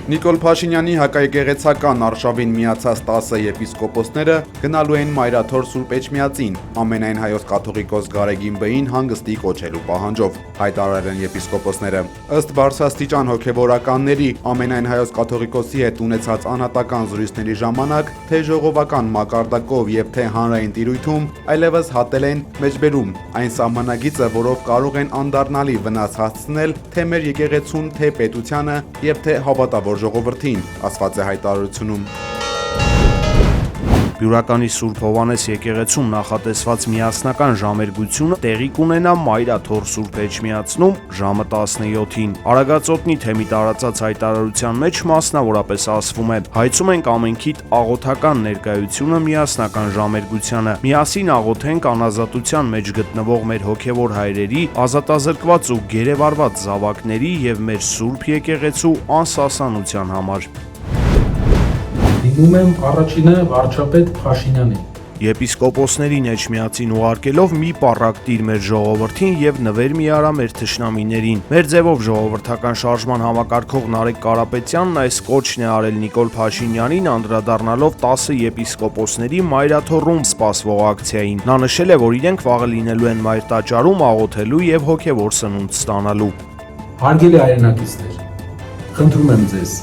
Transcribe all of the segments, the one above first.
Նիկոլ Փաշինյանի հակաեկեղեցական արշավին միացած 10 եպիսկոպոսները գնալու են Մայրաթոր Սուրբ Էջմիածին, ամենայն հայոց կաթողիկոս Գարեգին Բ-ին հանգստի կոչելու պահանջով, հայտարարել են եպիսկոպոսները։ Ըստ բարձրաստիճան հոգևորականների, ամենայն հայոց կաթողիկոսի հետ ունեցած անհատական զրույցների ժամանակ, թե ժողովական մակարդակով եւ թե հանրային տիրույթում, այլևս հատել են մեջբերում այն սահմանագիծը, որով կարող են անդառնալի վնաս հասցնել թե մեր եկեղեցուն, թե պետությանը եւ թե հավատավոր ժողովրդին, ասված է հայտարարությունում։ Բյուրականի Սուրբ Հովհաննես եկեղեցում նախատեսված միասնական ժամերգությունը տեղի կունենա Մայրաթոր Սուրբ Էջմիածնում ժամը 17-ին։ Արագածոտնի թեմի տարածած հայտարարության մեջ մասնավորապես ասվում է. հայցում ենք ամենքիդ աղոթական ներկայությունը միասնական ժամերգությանը։ Միասին աղոթենք անազատության մեջ գտնվող մեր հոգևոր հայրերի, ազատազրկված ու գերեվարված զավակների եւ մեր Սուրբ եկեղեցու անսասանության համար։ Դիմում եմ առաջինը վարչապետ Փաշինյանին։ Եպիսկոպոսներին Էջմիածին ուղարկելով մի պառակտիր մեր ժողովրդին եւ նվեր մի արա մեր թշնամիներին։ Մեր ձևով ժողովրդական շարժման համակարգող Նարեկ Կարապետյանն այս կոչն է արել Նիկոլ Փաշինյանին անդրադառնալով 10 եպիսկոպոսների Մայրաթոռում սպասվող ակցիային։ Նա նշել է, որ իրենք վաղը լինելու են Մայր տաճարում աղոթելու եւ հոգեվոր սնունդ ստանալու։ Հարգելի հայրենակիցներ, խնդրում եմ ձեզ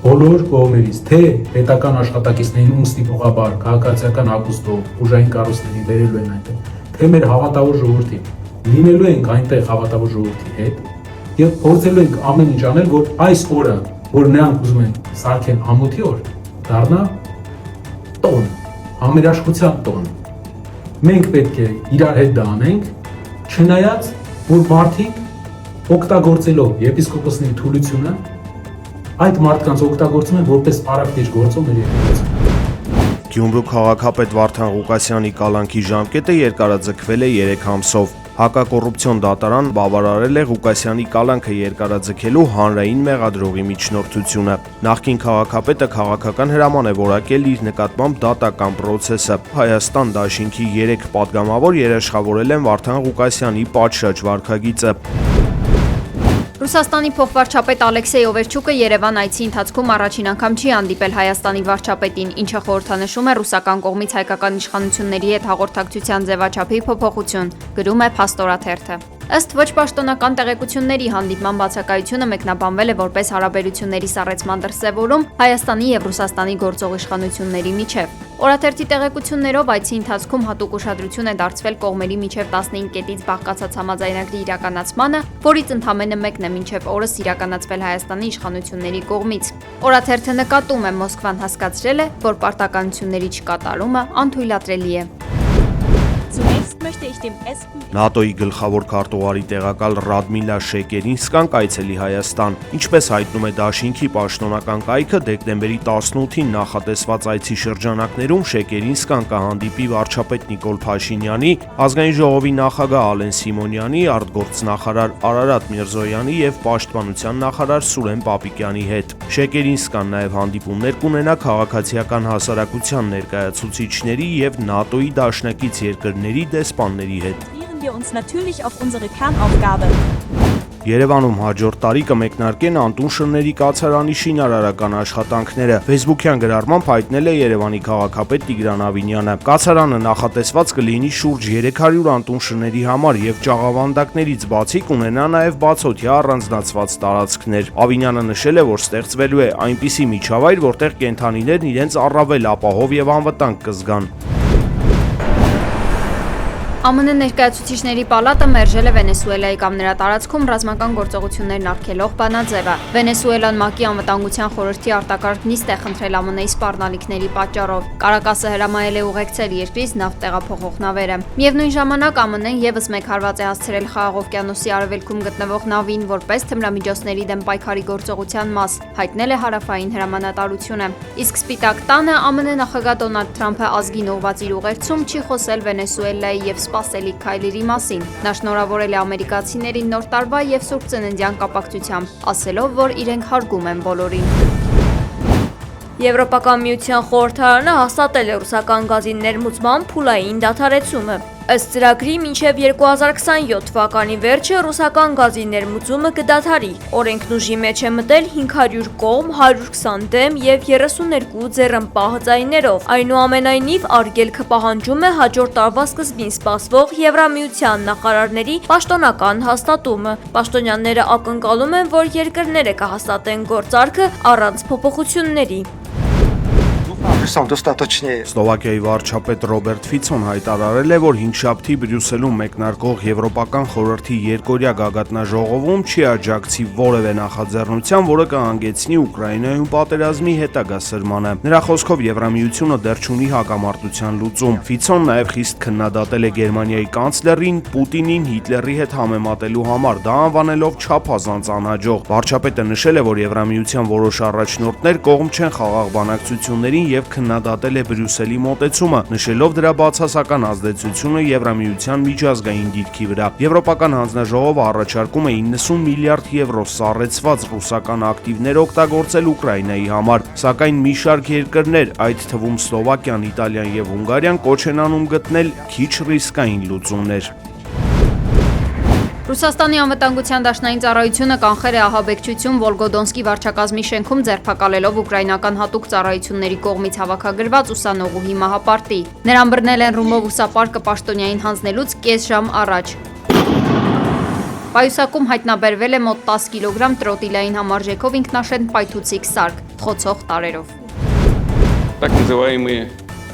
բոլոր կողմերից, թե պետական աշխատակիցներին ում ստիպողաբար քաղաքացիական հագուստով ուժային կառույցների բերելու են այնտեղ, թե մեր հավատավոր ժողովրդին լինելու ենք այնտեղ հավատավոր ժողովրդի հետ եւ փորձելու ենք ամեն ինչ անել, որ այս օրը, որ նրանք ուզում են սարքեն ամոթի օր, դառնա տոն, համերաշխության տոն։ Մենք պետք է իրար հետ դա անենք, չնայած որ մարդիկ օգտագործելով եպիսկոպոսների թուլությունը այդ մարդկանց օգտագործում են որպես պարակտիչ գործող մեր եկեղեցում։ Գյումրու քաղաքապետ Վարդան Ղուկասյանի կալանքի ժամկետը երկարաձգվել է 3 ամսով։ Հակակոռուպցիոն դատարան բավարարել է Ղուկասյանի կալանքը երկարաձգելու հանրային մեղադրողի միջնորդությունը։ Նախկին քաղաքապետը քաղաքական հրաման է որակել իր նկատմամբ դատական պրոցեսը։ Հայաստան դաշինքի 3 պատգամավոր երաշխավորել են Վարդան Ղուկասյանի պատշաճ վարքագիծը։ Ռուսաստանի փոխվարչապետ Ալեքսեյ Օվերչուկը Երևան այցի ընթացքում առաջին անգամ չի հանդիպել Հայաստանի վարչապետին, ինչը խորհրդանշում է ռուսական կողմից հայկական իշխանությունների հետ հաղորդակցության ձևաչափի փոփոխություն, գրում է Փաստորաթերթը։ Ըստ ոչ պաշտոնական տեղեկությունների հանդիպման բացակայությունը մեկնաբանվել է որպես հարաբերությունների սառեցման դրսևորում Հայաստանի եւ Ռուսաստանի գործող իշխանությունների միջև։ Օրաթերթի տեղեկություններով այցի ընթացքում հատուկ ուշադրություն է դարձվել կողմերի միջև 15 կետից բաղկացած համաձայնագրի իրականացմանը, որից ընդամենը մեկն է մինչև օրս իրականացվել Հայաստանի իշխանությունների կողմից։ Օրաթերթը նկատում է Մոսկվան հասկացրել է, որ պարտականությունների չկատարումը անթույլատրելի է։ ՆԱՏՕ-ի գլխավոր քարտուղարի տեղակալ Ռադմիլա Շեկերինսկան կայցելի Հայաստան։ Ինչպես հայտնում է Դաշինքի պաշտոնական կայքը, դեկտեմբերի 18-ին նախատեսված այցի շրջանակներում Շեկերինսկան կհանդիպի վարչապետ Նիկոլ Փաշինյանի, Ազգային ժողովի նախագահ Ալեն Սիմոնյանի, արտգործնախարար Արարատ Միրզոյանի եւ պաշտպանության նախարար Սուրեն Պապիկյանի հետ։ Շեկերինսկան նաեւ հանդիպումներ կունենա քաղաքացիական հասարակության ներկայացուցիչների եւ ՆԱՏՕ-ի դաշնակից երկրների դեսպանների հետ։ Երևանում հաջորդ տարի կմեկնարկեն Անտուն Շռների կացարանի շինարարական աշխատանքները։ Facebook-յան գրառմամբ հայտնել է Երևանի քաղաքապետ Տիգրան Ավինյանը։ Կացարանը նախատեսված կլինի շուրջ 300 Անտուն Շռների համար եւ ճաղավանդակներից բացի կունենա նաեւ բացօթյա առանձնացված տարածքներ։ Ավինյանը նշել է, որ ստեղծվելու է այնպիսի միջավայր, որտեղ կենդանիներն իրենց առավել ապահով եւ անվտանգ կզգան։ ԱՄՆ ներկայացուցիչների պալատը մերժել է Վենեսուելայի կամ նրա տարածքում ռազմական գործողություններն արգելող բանաձևը։ Վենեսուելան ՄԱԿ-ի անվտանգության խորհրդի արտակարգ նիստ է խնդրել ԱՄՆ-ի սպառնալիքների պատճառով։ Կարակասը հրամայել է ուղեկցել երկրից նավթ տեղափոխող նավերը։ Միևնույն ժամանակ ԱՄՆ-ն եւս մեկ հարված է հասցրել Խաղաղ օվկիանոսի արևելքում գտնվող նավին որպես թմրամիջոցների դեմ պայքարի գործողության մաս, հայտնել է հարավային հրամանատարությունը։ Իսկ Սպիտակ տանը ԱՄՆ նախագահ Դոնալդ Թրամփը ազգին ուղղված իր ուղերձում չի խոսել Վենեսուելայի եւ սպասելիք քայլերի մասին։ Նա շնորհավորել է ամերիկացիներին նոր տարվա եւ Սուրբ Ծննդյան կապակցությամբ, ասելով, որ իրենք հարգում են բոլորին։ Եվրոպական միության խորհրդարանը հաստատել է ռուսական գազի ներմուծման փուլային դադարեցումը։ Ըստ ծրագրի մինչև 2027 թվականի վերջը ռուսական գազի ներմուծումը կդադարի։ Օրենքն ուժի մեջ է մտել 500 կողմ, 120 դեմ եւ 32 ձեռնպահ ձայներով։ Այնուամենայնիվ արգելքը պահանջում է հաջորդ տարվա սկզբին սպասվող Եվրամիության նախարարների պաշտոնական հաստատումը։ Պաշտոնյաները ակնկալում են, որ երկրները կհաստատեն գործարքը առանց փոփոխությունների։ Սլովակիայի վարչապետ Ռոբերտ Ֆիցոն հայտարարել է, որ հինգշաբթի Բրյուսելում մեկնարկող Եվրոպական խորհրդի երկօրյա գագաթնաժողովում չի աջակցի որևէ նախաձեռնության, որը կհանգեցնի Ուկրաինայում պատերազմի հետագա սրմանը։ Նրա խոսքով Եվրամիությունը դեռ չունի հակամարտության լուծում։ Ֆիցոն նաև խիստ քննադատել է Գերմանիայի կանցլերին Պուտինին Հիտլերի հետ համեմատելու համար, դա անվանելով չափազանց անհաջող։ Վարչապետը նշել է, որ Եվրամիության որոշ առաջնորդներ կողմ չեն խաղաղ բանակցություններին եւ քննադատել է Բրյուսելի մոտեցումը, նշելով դրա բացասական ազդեցությունը Եվրամիության միջազգային դիրքի վրա։ Եվրոպական հանձնաժողովը առաջարկում է 90 միլիարդ եվրո սառեցված ռուսական ակտիվներ օգտագործել Ուկրաինայի համար, սակայն մի շարք երկրներ, այդ թվում Սլովակիան, Իտալիան եւ Հունգարիան կոչ են անում գտնել քիչ ռիսկային լուծումներ։ Ռուսաստանի անվտանգության դաշնային ծառայությունը կանխել է ահաբեկչություն Վոլգոդոնսկի վարչակազմի շենքում ձերբակալելով ուկրաինական հատուկ ծառայությունների կողմից հավաքագրված ուսանողուհի մահապարտի։ Նրան բռնել են ռումբով ուսապարկը պաշտոնյային հանձնելուց կես ժամ առաջ։ Պայուսակում հայտնաբերվել է մոտ 10 կիլոգրամ տրոտիլային համարժեքով ինքնաշեն պայթուցիկ սարք, խոցող տարրերով։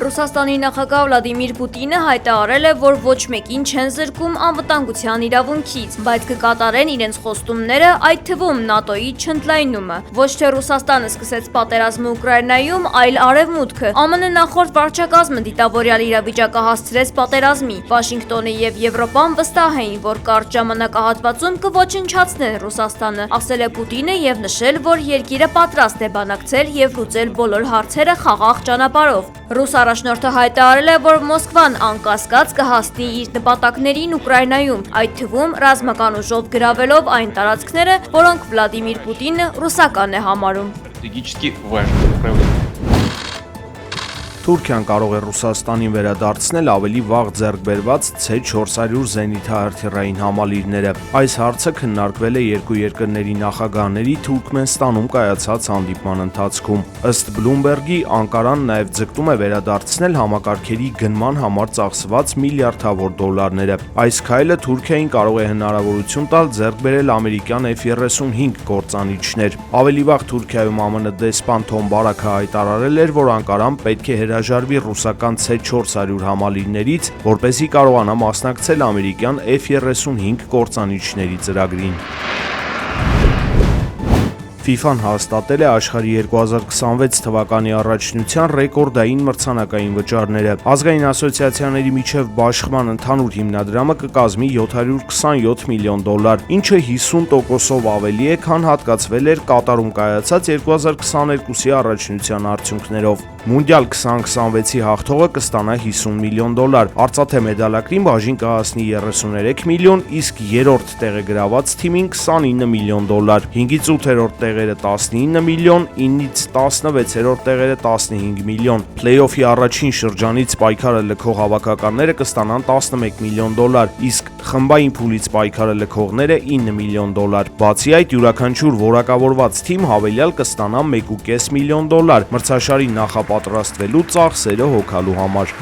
Ռուսաստանի նախագահ Վլադիմիր Պուտինը հայտարարել է, որ ոչ մեկին չեն զրկում անվտանգության իրավունքից, բայց կկատարեն իրենց խոստումները, այդ թվում ՆԱՏՕ-ի չընդլայնումը։ Ոչ թե Ռուսաստանը սկսեց պատերազմը Ուկրաինայում, այլ Արևմուտքը։ ԱՄՆ նախորդ վարչակազմը դիտավորյալ իրավիճակը հասցրեց պատերազմի։ Վաշինգտոնը եւ Եվրոպան վստահ էին, որ կարճ ժամանակահատվածում կոչնչացնեն Ռուսաստանը, ասել է Պուտինը եւ նշել, որ երկիրը պատրաստ է բանակցել եւ լուծել բոլոր հարցերը խաղաղ ճանապարհով։ Ռուս առաջնորդը հայտարարել է, որ Մոսկվան անկասկած կհասնի իր նպատակներին Ուկրաինայում, այդ թվում ռազմական ուժով գրավելով այն տարածքները, որոնք Վլադիմիր Պուտինը ռուսական է համարում։ Թուրքիան կարող է Ռուսաստանին վերադարձնել ավելի վաղ ձեռք բերված C-400 զենիթահրթիռային համալիրները։ Այս հարցը քննարկվել է երկու երկրների նախագահների Թուրքմենստանում կայացած հանդիպման ընթացքում։ Ըստ Բլումբերգի, Անկարան նաև ձգտում է վերադարձնել համակարգերի գնման համար ծախսված միլիարդավոր դոլարները։ Այս քայլը Թուրքիային կարող է հնարավորություն տալ ձեռք բերել ամերիկյան F-35 կործանիչներ։ Ավելի վաղ Թուրքիայում ԱՄՆ դեսպան Թոմ Բարաքը հայտարարել էր, որ Անկարան պետք է հրաժարվի ռուսական C-400 համալիրներից, որպեսզի կարողանա մասնակցել ամերիկյան F-35 կործանիչների ծրագրին։ FIFA-ն հաստատել է աշխարհի 2026 թվականի առաջնության ռեկորդային մրցանակային վճարները։ Ազգային ասոցիացիաների միջև բաշխման ընդհանուր հիմնադրամը կկազմի $727 միլիոն, ինչը 50%-ով ավելի է, քան հատկացվել էր Կատարում կայացած 2022-ի առաջնության արդյունքներով։ Մունդիալ 2026-ի հաղթողը կստանա $50 միլիոն, արծաթե մեդալակրին բաժին կհասնի 33 միլիոն, իսկ երրորդ տեղը գրաված թիմին $29 միլիոն, 5-ից 8-րդ տեղերը 19 միլիոն, 9-ից 16-րդ տեղերը 15 միլիոն։ Փլեյօֆի առաջին շրջանից պայքարը լքող հավաքականները կստանան $11 միլիոն, իսկ խմբային փուլից պայքարը լքողները $9 միլիոն։ Բացի այդ, յուրաքանչյուր որակավորված թիմ հավելյալ կստանա $1.5 միլիոն մրցաշարի նախապատրաստվելու ծախսերը հոգալու համար։